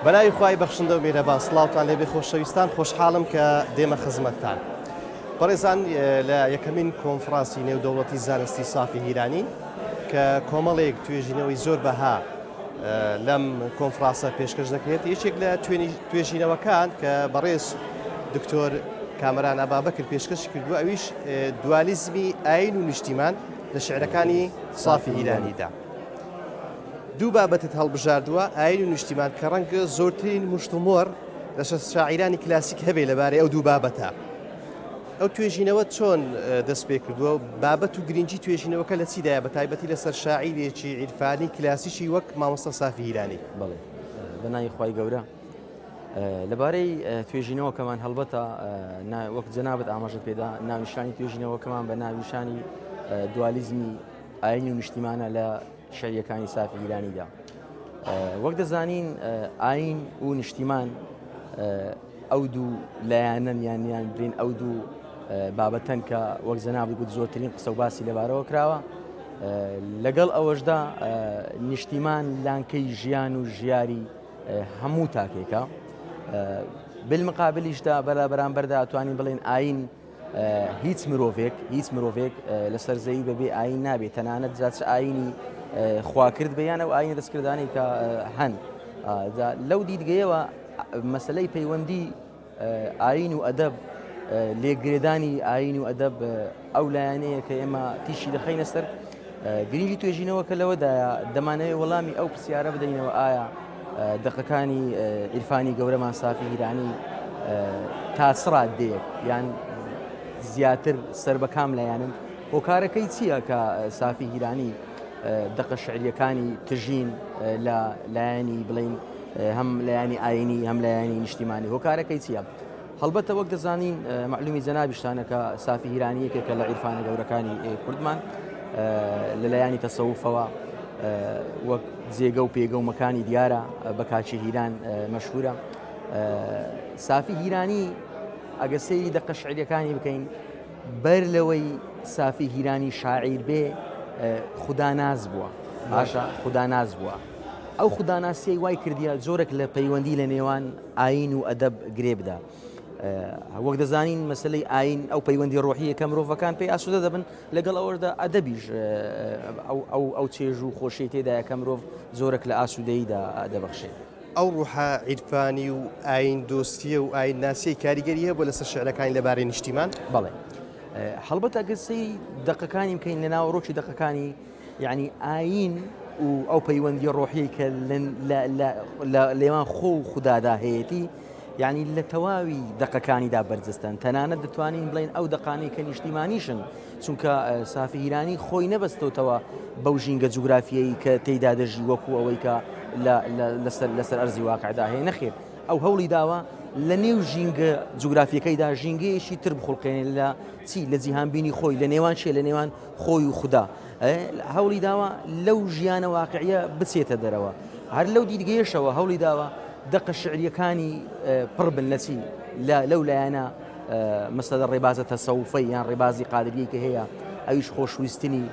بەناوی خوای بەخشندە و میهرەبان سڵاوتان لێبێ خۆشەویستان، خۆشحاڵم کە دێمە خزمەتتان. بەڕێزان، لە یەکەمین کۆنفرانسی نێودەوڵەتی زانستی سافی هیرانی کە کۆمەڵێک توێژینەوەی زۆر بەها لەم کۆنفرانسە پێشکەش دەکرێت، یەکێک لە توێژینەوەکان کە بەڕێز دکتۆر کامەران ئابابەکر پێشکەشی کردووە، ئەویش دوالیزمی ئاین و نیشتیمان لە شێعرەکانی سافی هیرانیدا. دوو بابەتت هەڵبژاردووە، ئاین و نیشتیمان، کە ڕەنگە زۆرترین مشتومۆر لە شاعیرانی کلاسیک هەبێ لەبارەی ئەو دوو بابەتە. ئەو توێژینەوە چۆن دەست پێ کردووە و بابەت و گرنگی توێژینەوەکە لە چیدایە، بە تایبەتی لەسەر شاعیرێکی عیرفانی کلاسیکی وەک مامۆستا سافی هیرانی؟ بەڵێ، بەناوی خوای گەورە، لەبارەی توێژینەوەکەمان هەڵبەتە وەک جەنابەت ئاماژەت پێدا، ناونیشانی توێژینەوەکەمان بە ناونیشانی دوالیزمی ئاین و نیشتیمانە لە شەعریەکانی سافی هیرانیدا. وەک دەزانین ئاین و نیشتیمان ئەو دوو لایەنن، یانیان برین ئەو دوو بابەتەن کە وەک جەنابەت گوت زۆرترین قسە و باسی لەبارەوە کراوە. لەگەڵ ئەوەشدا نیشتیمان لانکەی ژیان و ژیاری هەموو تاکێکە. بالمقابلیشدا بەرامبەردا ئەتوانین بڵێن ئاین هیچ مرۆڤێک لەسەر زەوی بەبێ ئاین نابێت، تەنانەت جاچ ئاینی خواکرد بەیانە و ئاینە دەستکردانی کە هەن. لەو دیدگەیەوە مەسلەی پەیوەندی ئاین و ئەدەب، لێگرێدانی ئاین و ئەدەب ئەو لایەنەیە کە ئێمە تیشی دەخەینە سەر. گرنگی توێژینەوەکە لەوەدایە دەمانەوێت وەڵامی ئەو پرسیارە بدەینەوە، ئایا دەقەکانی عیرفانی گەورەمان سافی هیرانی تا چ ڕادەیەک یان زیاتر سەر بە کام لایەنن، هۆکارەکەی چییە کە سافی هیرانی دەقە شعریەکانی تژین لە لایەنی بڵین هەم لایەنی ئاینی هەم لایەنی نیشتیمانی، هۆکارەکەی چییە؟ هەڵبەتە وەک دەزانین معلومی جەنابیشتانە کە سافی هیرانی یەکێکە لە عیرفانە گەورەکانی کوردمان لە لایەنی تەسەووفەوە، وەک جێگە و پێگە و مەکانی دیارە بە کاچی هیران مەشهورە. سافی هیرانی ئەگە سەیری دەقە شعریەکانی بکەین، بەر لەوەی سافی هیرانی شاعیر بێ خوداناز بووە، باشە خوداناز بووە. ئەو خوداناسیەی وای کردیە زۆرێک لە پەیوەندی لە نێوان ئاین و ئەدەب گرێ بدا. وەک دەزانین مەسلەی ئاین ئەو پەیوەندی ڕۆحیە کە مرۆڤەکان پێی ئاسوودە دەبن، لەگەڵ ئەوەشدا ئەدەبیش ئەو چێژ و خۆشی تێدایە کە مرۆڤ زۆرێک لە ئاسوودەییدا دەبەخشێت. ئەو ڕوحە عیرفانی و ئاین دۆستیە و ئاین ناسیی کاریگەریە بۆ لەسەر شعرەکانی لەبارەی نیشتیمان؟ بەڵێ، هەڵبەتە گەسەی دەقەکانی بکەین لە ناوەڕۆکی دەقەکانی، یعنی ئاین و ئەو پەیوەندی ڕۆحی کە لێوان خۆ و خوددادا هەیەی، یعنی لە تەواوی دەقەکانیدا بەرجەستن. تەنانەت دەتوانین بڵین ئەو دەقانەی کە نیشتیمانیشن، چونکە سافی هیرانی خۆی نەبەستەوە بەو ژینگە جوگرافیەی کە تێیدا دەژی وەکو ئەوەی کە لەسەر ئەرزی واقعدا هەیە. نەخێر، ئەو هەوڵی داوە لە نێو ژینگە جوگرافیەکەیدا ژینگەیەشی تر بخڵقێنێ لە چی، لە جیهانبینی خۆی، لە نێوان شێ، لە نێوان خۆی و خوددا. هەوڵی داوە لەو ژیانە واقعیە بچێتە دەرەوە. هەر لەو دیدگەیەشەوە هەوڵی داوە دەقە شعریەکانی پڕ بن لە چی، لەو لایەنە مەسەلە ڕێبازە تەسەووفەی یان ڕێبازی قادریەی کە هەیە، ئەویش خۆشویستنی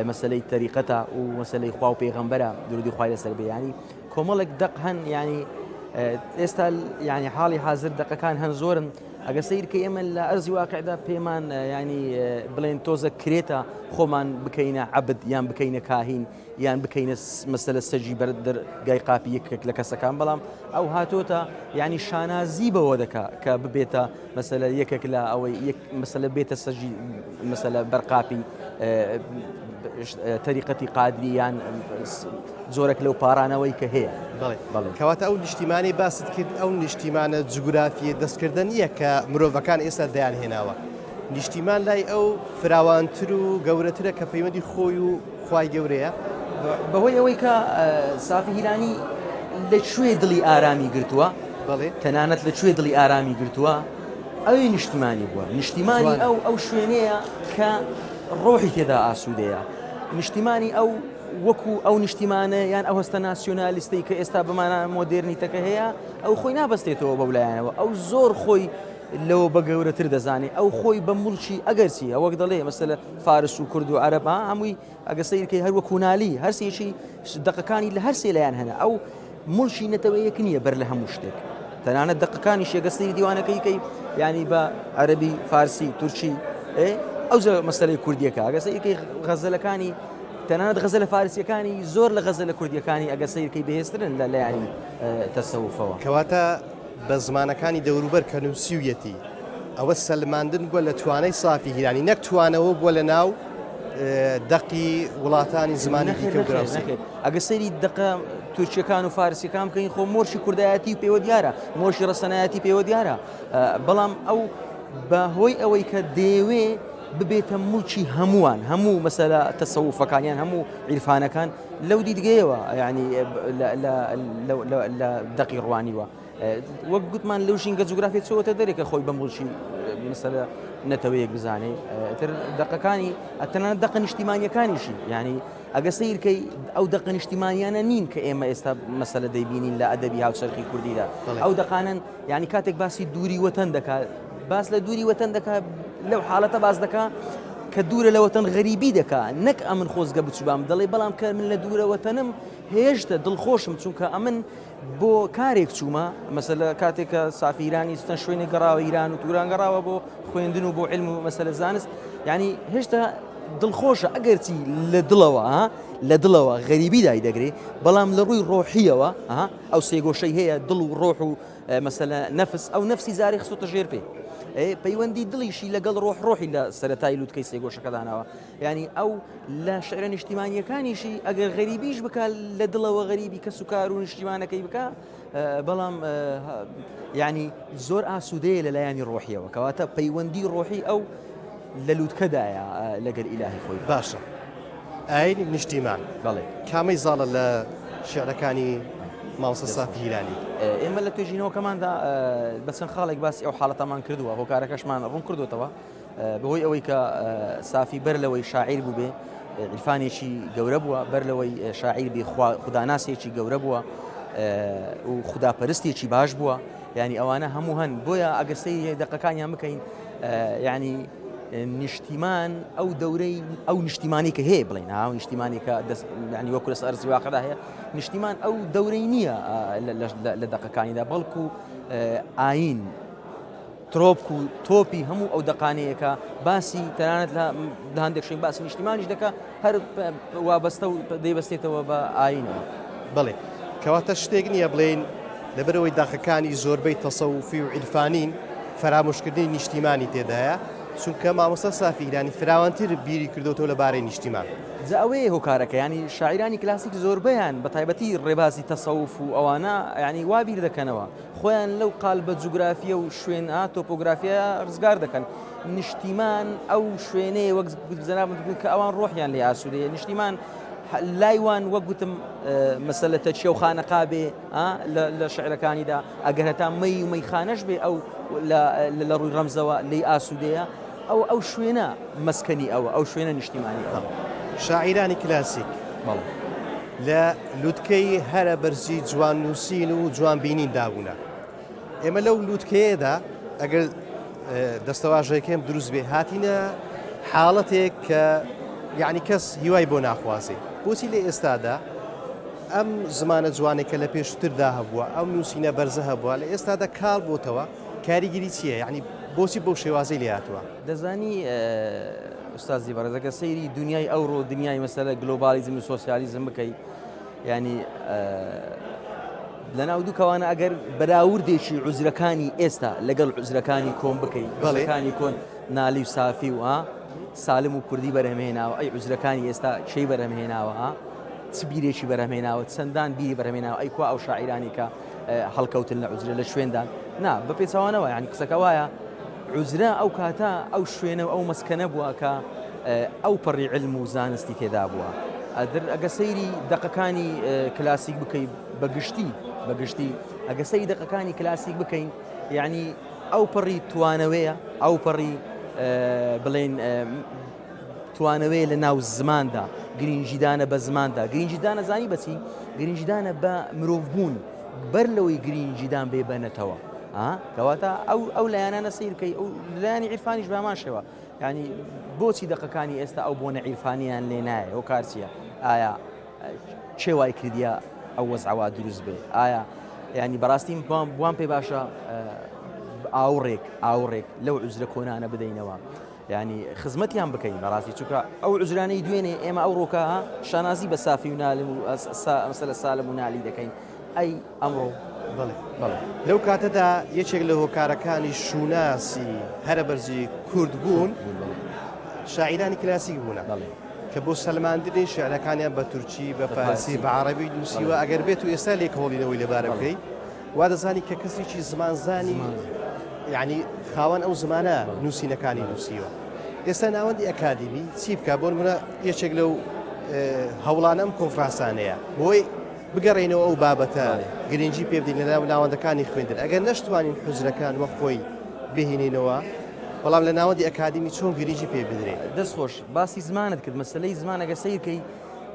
مەسەلەی تەریقەتە و مەسەلەی خوا و پێغەمبەرە درودی خوای لەسەر بێ. ینی کۆمەڵێک دەق هەن، ینی ئێستا ینی حاڵی حاضر دەقەکان هەن زۆرن. ئەگە سیر کە ئێمە لە ئەرزی واقعدا پێمان ینی بڵێن تۆزە کرێتە خۆمان بکەینە عەبد یان بکەینە کاهین یان بکەینە مەسەلە سەجی بەرگای قاپی یەکێک لە کەسەکان، بەڵام ئەو هاتۆتە ینی شانازی بەوە دەکا کە ببێتە مەسەلە یەکێک لە ئەوەی مەسەلە بێتە سەجی مەسەلە بەرقاپی تەریقەتی قادری یان زۆرێک لەو پارانەوەی کە هەیە. بەڵێ، کەواتە ئەو نیشتیمانی باست کرد، ئەو نیشتیمانە جوگرافیە دەستکردن نییە کە مرۆڤەکان ئێستا دەیان هێناوە. نیشتیمان لای ئەو فراوانتر و گەورەترە کە پەیوەندی خۆی و خوای گەورەیە، بەهۆی ئەوەی کە سافی هیرانی لەکوێ دڵی ئارامی گرتووە. بەڵێ، تەنانەت لەکوێ دڵی ئارامی گرتووە، ئەوی نیشتیمانی بووە. نیشتیمانی ئەو شوێنەیە کە ڕۆحی تێدا ئاسوودەیە. نیشتیمانی ئەو وەکو ئەو نیشتیمانە یان ئەو هەستە ناسیۆنالیستەی کە ئێستا بمانە مۆدێرنیتەکە هەیە، ئەو خۆی نابەستێتەوە بەو لایەنەوە، ئەو زۆر خۆی لەوە بە گەورەتر دەزانێت، ئەو خۆی بە مڵکی ئەگەرچی ئەوەک دەڵێ مەسەلە فارس و کورد و عەرەب هەمووی ئەگە سەیرکەی هەر وەکو نالی هەرسێکی دەقەکانی لە هەر سێ لایەن هەنە. ئەو مڵشی نەتەوەیەک نییە بەر لە هەموو شتێک تەنانەت دقەکانی شێگەستەی دیوانەکەی یعنی بە عەرەبی فارسی تورکی ئەو مەسەلەی کوردیەکە ئەگەسەیەکەی غەزەلەکانی تەنانەت غەزەلە فارسیەکانی زۆر لە غەزەلە کوردیەکانی ئەگەسەیەکەی بەهێزترن لە لایانی تەسەووفەوە کەواتە بە زمانەکانی دەوروبەر کە نووسیویەتی ئەوە سەلماندن بووە لە توانای سافی هیرانی نەک توانەوە بووە لە ناو دەقی وڵاتانی زمانێکی کەوتراوسی ئەگە سەیری دقە تورکیەکان و فارسیەکان بکەین خۆ مۆرشی کوردایەتی پێوە دیارە مۆرشی ڕەسەنایەتی پێوە دیارە بەڵام ئەو بەهۆی ئەوەی کە دەیەوێ ببێتە موچی هەمووان هەموو مەسەلە تەسەووفەکانیان هەموو عیرفانەکان لەو دیدگەیەوە ینی لە دەقی ڕوانیوە وەک گوتمان لەو ژینگە جوگرافی چۆتە دەرێکە خۆی بە مڵشی مەسەلە نەتەوەیەک بزانێ تر دقەکانی ئەتەنانەت دەقە نیشتیمانیەکانیشی ینی ئەگە سیرکەی ئەو دەقە نیشتیمانیانە نین کە ئێمە ئێستا مەسەلە دەیبینین لە ئەدەبی هاوسەرخی کوردیدا ئەو دەقانن ینی کاتێک باسی دووری وەتەن دەکات باس لە دووری وەتەن دەکات لەو حاڵەتە باس دەکات کە دوورە لە وەتەن غەریبی دەکات نەک ئەمن خۆزگە بچوبام دەڵێ بەڵام کە من لە دوورە وەتەنم هێشتا دڵخۆشم چونکە ئەمن بۆ کارێک چوومە مەسەلە کاتێککە سافی ئیرانی ستەن شوێنی گەڕاوە ئیران و توران گەڕاوە بۆ خوێندن و بۆ علم و مەسەلە زانست ینی هێشتا دڵخۆشە ئەگەرچی لە دڵەوە لە دڵەوە غەریبی دای دەگرێت بەڵام لە ڕووی ڕۆحیەوە ئەو سێگۆشەی هەیە دڵ و ڕۆح و مەسەلە نەفس ئەو نەفسی زاری خسوتە ژێر پێ پەیوەندی دڵیشی لەگەڵ ڕۆحی لە سەرەتای لووتکەی سێگۆشەکەدانەوە ینی ئەو لە شعرە نیشتیمانیەکانیشی ئەگەر غەریبیش بکە لە دڵەوە غەریبی کە سوکار و نیشتیمانەکەی بکە بەڵام ینی زۆر ئاسوودەیە لە لایانی ڕۆحیەوە کەواتە پەیوەندی ڕۆحی ئەو لە لووتکەدایە لەگەر ئیلاهی خۆی باشە ئاین نیشتیمان بەڵێ کامەی زاڵە لە شعرەکانی مامۆستا سافی هیرانی ئێمە لە توێژینەوەکەماندا بەچەند خاڵێک باسی ئەو حاڵەتەمان کردووە هۆکارەکەشمان ڕوون کردوتەوە بەهۆی ئەوەی کە سافی بەر لەوەی شاعیر بوو بێ عیرفانێکی گەورە بووە بەر لەوەی شاعیر بێ خوداناسێکی گەورە بووە و خوداپەرستێکی باش بووە ینی ئەوانە هەموو هەن بۆیە ئەگەستەی دقەکانیان بکەین ینی نیشتیمان ئەو دەورەی ئەو نیشتیمانی کە هەیە بڵێن ئەو نیشتیمانی کە ینی وەکو لە ئەرزی واقعدا هەیە نیشتیمان ئەو دەورەی نییە لە دقەکانیدا بەڵکو ئاین ترۆپک و تۆپی هەموو ئەو دقانەیەکە باسی تەنانەت لە هەندێک شوێن باسی نیشتیمانیش دەکات هەر وابەستە و دەیبەستێتەوە بە ئاینەوە بڵێ کەواتە شتێک نییە بڵێن لەبەرەوەی داخەکانی زۆربەی تەسەووفی و عیرفانین فەرامۆشکردنی نیشتیمانی تێدایە چونکە مامۆستا سافی هیرانی فراوانتر بیری کردوتەوە لەبارەی نیشتیمان جا ئەوەیە هۆکارەکە ینی شاعیرانی کلاسیک زۆربەیان بە تایبەتی ڕێبازی تەسەوف و ئەوانە ینی وا بیر دەکەنەوە خۆیان لەو قالبە جوگرافیە و شوێن تۆپۆگرافیا ڕزگار دەکەن نیشتیمان ئەو شوێنەیە وەک زەنابن کە ئەوان ڕۆحیان لێ ئاسوودەیە نیشتیمان لایوان وەک گوتم مەسەلە تەچیە و خانەقا بێ لە شعرەکانیدا ئەگەر هەتا مەی و مەیخانەش بێ ئەو لە ڕووی ڕەمزەوە لێی ئاسوودەیە ئەو شوێنە مەسکەنی ئەو شوێنە نیشتیمانی شاعیرانی کلاسیک لە لووتکەی هەرە بەرزی جوان نووسین و جوان بینین دابوونە ئێمە لەو لووتکەیەدا ئەگەر دەستەواژەکەم دروست بێ هاتینە حاڵەتێک کە یعنی کەس هیوای بۆ ناخوازێ بۆچی لە ئێستادا ئەم زمانە جوانێکە لە پێشتردا هەبووە ئەم نووسینە بەرزە هەبووە لە ئێستادا کاڵ بۆتەوە کاریگیری چییە یعنی بۆچی بەو شێوازەی لێ هاتووە دەزانی ئوستازی بەڕێزەکە سەیری دنیای ئەوڕۆ دنیای مەسەلە گلۆبالیزم و سۆسیالیزم بکەی ینی لە ناو دوو کەوانە ئەگەر بەراوردێکی عوزرەکانی ئێستا لەگەڵ عوزرەکانی کۆن بکەی عوزرەکانی کۆن نالی و سافی و سالم و کوردی بەرهەمهێناوە ئەی عوزرەکانی ئێستا چی بەرهەمهێناوە چ بیرێکی بەرهەمهێناوە چەندان بیری بەرهەمهێناوە ئەیکوا ئەو شاعیرانی کە هەڵکەوتن لە عوزرە لە شوێندان نا بە پێچەوانەوە ینی قسەکە وایە عوزرە ئەو کاتە ئەو شوێنە و ئەو مەسکەنە بووە کە ئەو پەڕی علم و زانستی تێدا بووە ئەگە سەیری دقەکانی کلاسیک بکەین بەگشتی ئەگە سەیری دقەکانی کلاسیک بکەین یعنی ئەو پەڕی توانەوەیە ئەو پەڕی بڵێن توانەوەی لە ناو زماندا گرنگیدانە بە زماندا گرنگیدانە زانی بەچی گرنگیدانە بە مرۆڤ بوون بەر لەوەی گرنگیدان بێ بەنەتەوە کەواتە ئەو لایەنانە سیرکەی ئەو لایانی عیرفانیش بامان شێوە ینی بۆچی دقەکانی ئێستا ئەو بۆنە عیرفانیان لێ نایە ئەو کارچیە ئایا چێوای کردیە ئەو وەزعەوە دروست بێ ئایا ینی بەڕاستی بوان پێ باشە ئاوڕێک لەو عوزرە کۆنانە بدەینەوە ینی خزمەتیان بکەین بەڕاستی چونکە ئەو عوزرانەی دوێنێ ئێمە ئەو ڕۆکە شانازی بە سافی و نالم و مەسەلە سالم و نالی دەکەین ئەی ئەمڕۆ بەڵێ لەو کاتەدا یەکێک لە هۆکارەکانی شوناسی هەرە بەرزی کورد بوون شاعیرانی کلاسیک بوونە کە بۆ سەلماندنی شعرەکانیان بە تورکی بە فارسی بە عەرەبی نووسیوە ئەگەر بێت و ئێستا لێک هۆڵینەوەی لەبارە بکەیت وا دەزانی کە کەسێکی زمانزانی یعنی خاوەن ئەو زمانە نووسینەکانی نووسیوە ئێستا ناوەندی ئەکادیمی چی بکە بۆ نمونە یەکێک لەو هەوڵانەم کۆنفرانسانەیە بۆی بگەڕێنەوە ئەو بابەتە گرنگی پێ بدەین لە ناوەندەکانی خوێندن ئەگەر نەشتوانین حوزرەکان وە خۆی بهێنینەوە بەڵام لە ناوەندی ئەکادیمی چۆن گرنگی پێ بدرێت دەستخۆش باسی زمانت کرد مەسلەی زمان ئەگە سیرکەی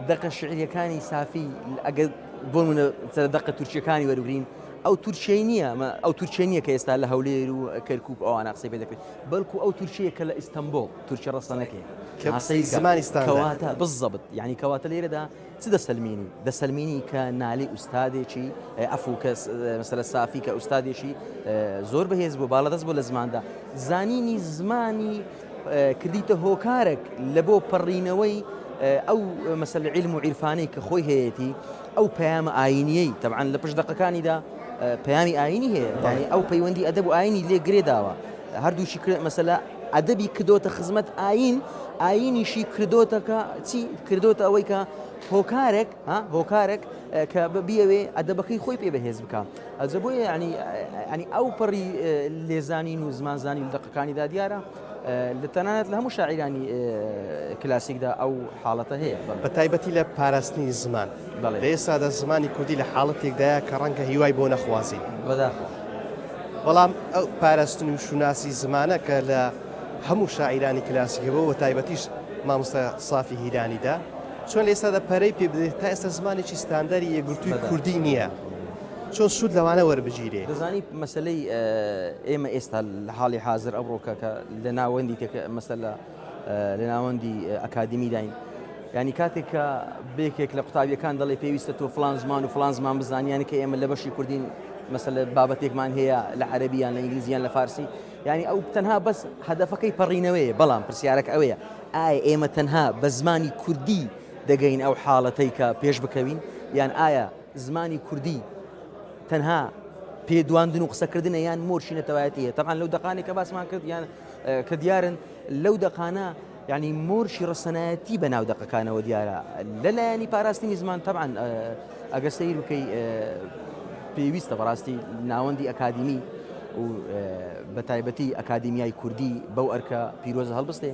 دەقە شعریەکانی سافی ئەگە بۆ دەقە تورکیەکانی وەرگرین ئەو تورکیە نییە ئەو تورکیە نییە کە ئێستا لە هەولێر و کەرکوب ئەوانە قسەی پێ دەکرێت بەڵکو ئەو تورکیە کە لە ئیستانبول تورکیە ڕەسەنەکەی زمانی کەواتە بالضبط یعنی کەواتە لێرەدا چ دەسەلمینی کە نالی ئوستادێکی ئەفو کە مەسەلە سافی کە ئوستادێکی زۆر بەهێز بوو باڵەدەست بۆ لە زماندا زانینی زمانی کردیتە هۆکارێک لە بۆ پەڕینەوەی ئەو مەسەلە علم و عیرفانەی کە خۆی هەیەی ئەو پەیامە ئاینیەی تەبعاً لە پشت دەقەکانیدا پەیامی ئاینی هەیە یعنی ئەو پەیوەندی ئەدەب و ئاینی لێ گرێداوە هەردووشی مەسەلە ئەدەبی کردۆتە خزمەت ئاینیشی کردۆتەکە چی کردۆتە ئەوەی کە هۆکارێک کە بیەوێ ئەدەبەکەی خۆی پێ بەهێز بکە ئەجە بۆیە ینی ئەو پەڕی لێزانین و زمانزانی و دەقەکانیدا دیارە لە تەنانەت لە هەموو شاعیرانی کلاسیکدا ئەو حاڵەتە هەیە بە تایبەتی لە پاراستنی زمان لە ئێستادا زمانی کوردی لە حاڵەتێکدایە کە ڕەنگە هیوای بۆ نەخوازی بەڵام ئەو پاراستنی و شوناسی زمانە کە لە هەموو شاعیرانی کلاسیکەوە بە تایبەتیش مامۆستا سافی هیرانیدا چۆن لە ئێستادا پەرەی پێ بدرێت تا ئێستا زمانێکی ستاندەری یەکگرتووی کوردی نییە چۆن سوود لەوانە وەربگیرێ دەزانی مەسلەی ئێمە ئێستا لە حاڵی حاضر ئەوڕۆکە کە لە ناوەندی مەسەلە لە ناوەندی ئەکادمی داین ینی کاتێک کە بێکێک لە قوتابیەکان دەڵێ پێویستە تۆ فلان زمان و فلان زمان بزانیانی کە ئێمە لە بەشی کوردین مەسەلە بابەتێکمان هەیە لە عەرەبیان لە ئینگلیزیان لە فارسی ینی ئەو تەنها بەس هەدەفەکەی پەڕینەوەیە بەڵام پرسیارەکە ئەوەیە ئایا ئێمە تەنها بە زمانی کوردی دەگەین ئەو حاڵەتەی کە پێش بکەوین یان ئایا زمانی کوردی تەنها پێدواندن و قسەکردنە یان مۆرشی نەتەوایەتیە تەبعاً لەو دەقانی کە باسمان کرد یان کە دیارن لەو دەقانە یعنی مۆرشی ڕەسەنایەتی بە ناو دەقەکانەوە دیارە لەلایەنی پاراستنی زمان تەبعاً ئەگەر سەیر بکەی پێویستە بەڕاستی ناوەندی ئەکادیمی و بە تایبەتی ئەکادیمیای کوردی بەو ئەرکە پیرۆزە هەڵبستێ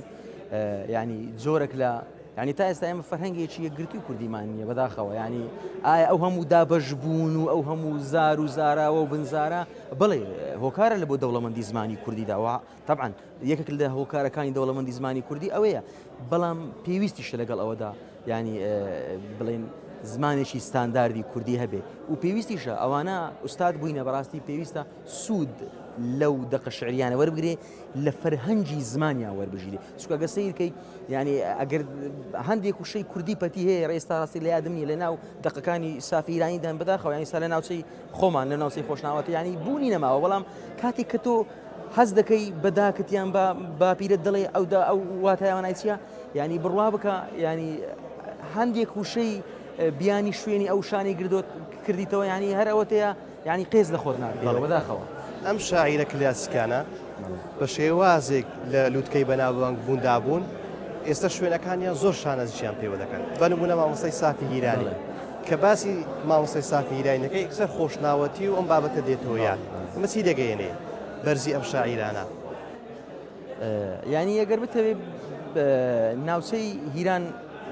ینی جۆرێک لە ینی تا ئێستا ئێمە فەرهەنگێکی یەکگرتووی کوردیمان نییە بەداخەوە ینی ئایا ئەو هەموو دابەشبوون و ئەو هەموو زار و زاراوە و بنزارە بڵێ هۆکارە لە بۆ دەوڵەمەندی زمانی کوردیداوە تەبعاً یەکێک لە هۆکارەکانی دەوڵەمەندی زمانی کوردی ئەوەیە بەڵام پێویستیشە لەگەڵ ئەوەدا ینی بڵێن زمانێکی ستانداردی کوردی هەبێ و پێویستیشە ئەوانە ئوستاد بووینە بەڕاستی پێویستە سوود لەو دەقە شعریانە وەربگرێ لە فەرهەنگی زمانیان وەربژیرێ چونکە ئەگەر سەیرکەی ینی ئەگەر هەندێک وشەی کوردی پەتی هەیە ڕێستا ڕاستی لە یادم نیە لە ناو دەقەکانی سافی ئیرانیدان بەداخەوە ینی سا لە ناوچەی خۆمان لە ناوچەی خۆشناوەتی ینی بوونی نەماوە بەڵام کاتێک کە تۆ حەز دەکەی بەداکتیان بە پیرت دەڵێ ئەو واتایەوانای چیە ینی بڕوا بکە ینی هەندێک وشەی بیانی شوێنی ئەو شانی کردیتەوە ینی هەر ئەوەتەیە ینی قێز لە خۆت ناکەوە بەداخەوە ئەم شاعیرە کلاسیکانە بە شێوازێک لە لووتکەی بەناوبانگ بووندابوون ئێستا شوێنەکانیان زۆر شانەزیشیان پێوە دەکەن بە نمونە مامۆستای سافی هیرانی کە باسی مامۆستای سافی هیرانیەکەی ئەکسەر خۆشناوەتی و ئەم بابەتە دێتەوە یاد ئەمە چی دەگەیەنێ بەرزی ئەم شاعیرانە ینی ئەگەر بتەوێت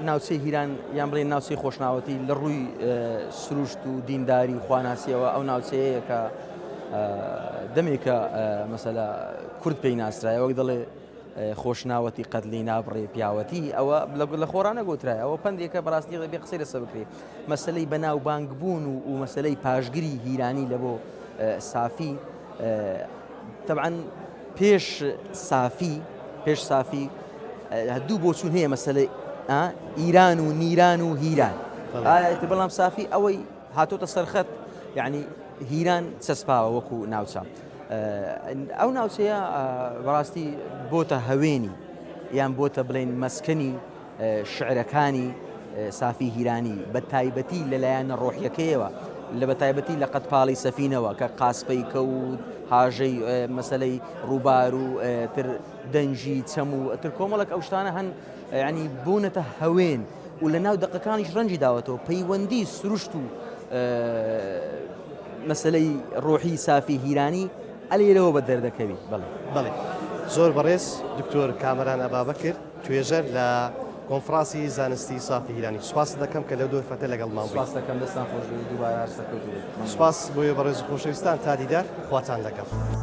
ناوچەی هیران یان بڵێن ناوچەی خۆشناوەتی لە ڕووی سروشت و دینداری و خواناسیەوە ئەو ناوچەیە کە دەمێکە مەسەلە کورد پێی ناسرایە وەک دەڵێ خۆشناوەتی قەدلی نابڕێ پیاوەتی ئەوە لە خۆرانە گۆترایە ئەوە پندێکە بەڕاستی بێ قسەی لەسەر بکرێ مەسەلەی بەناوبانگبوون و مەسەلەی پاشگری هیرانی لە بۆ سافی تەبعاً پێش سافی هەدوو بۆچوون هەیە مەسەلەی ئیران و نیران و هیران بەڵام سافی ئەوەی هاتۆتە سەرخەت یعنی هیران چەسپاوە وەکو ناوچە ئەو ناوچەیە بەڕاستی بۆتە هەوێنی یان بۆتە بڵێن مەسکەنی شعرەکانی سافی هیرانی بە تایبەتی لەلایەنە ڕۆحیەکەیەوە لە بە تایبەتی لە قەتپاڵی سەفینەوە کە قاسپەی کەوت هاژەی مەسەلەی ڕووبار و تر دەنجی چەم و تر کۆمەڵک ئەو شتانە هەن ینی بوونەتە هەوێن و لە ناو دەقەکانیش ڕەنجی داوەتەوە پەیوەندی سروشت و مەسلەی ڕۆحی سافی هیرانی ئەلێرەوە بە دەردەکەوی بەڵێ زۆر بەڕێز دکتۆر کامەران ئەبابەکر توێژەر لە کۆنفرانسی زانستی سافی هیرانی سوپاس دەکەم کە لەو دوور فەتە لەگەڵمان بوویت. سوپاس دەکەم دەستان خۆش دووبارە سەرکەوتوو. سوپاس بۆیە بەڕێز و خۆشەویستان تا دیدار خواتان لەگەڵ.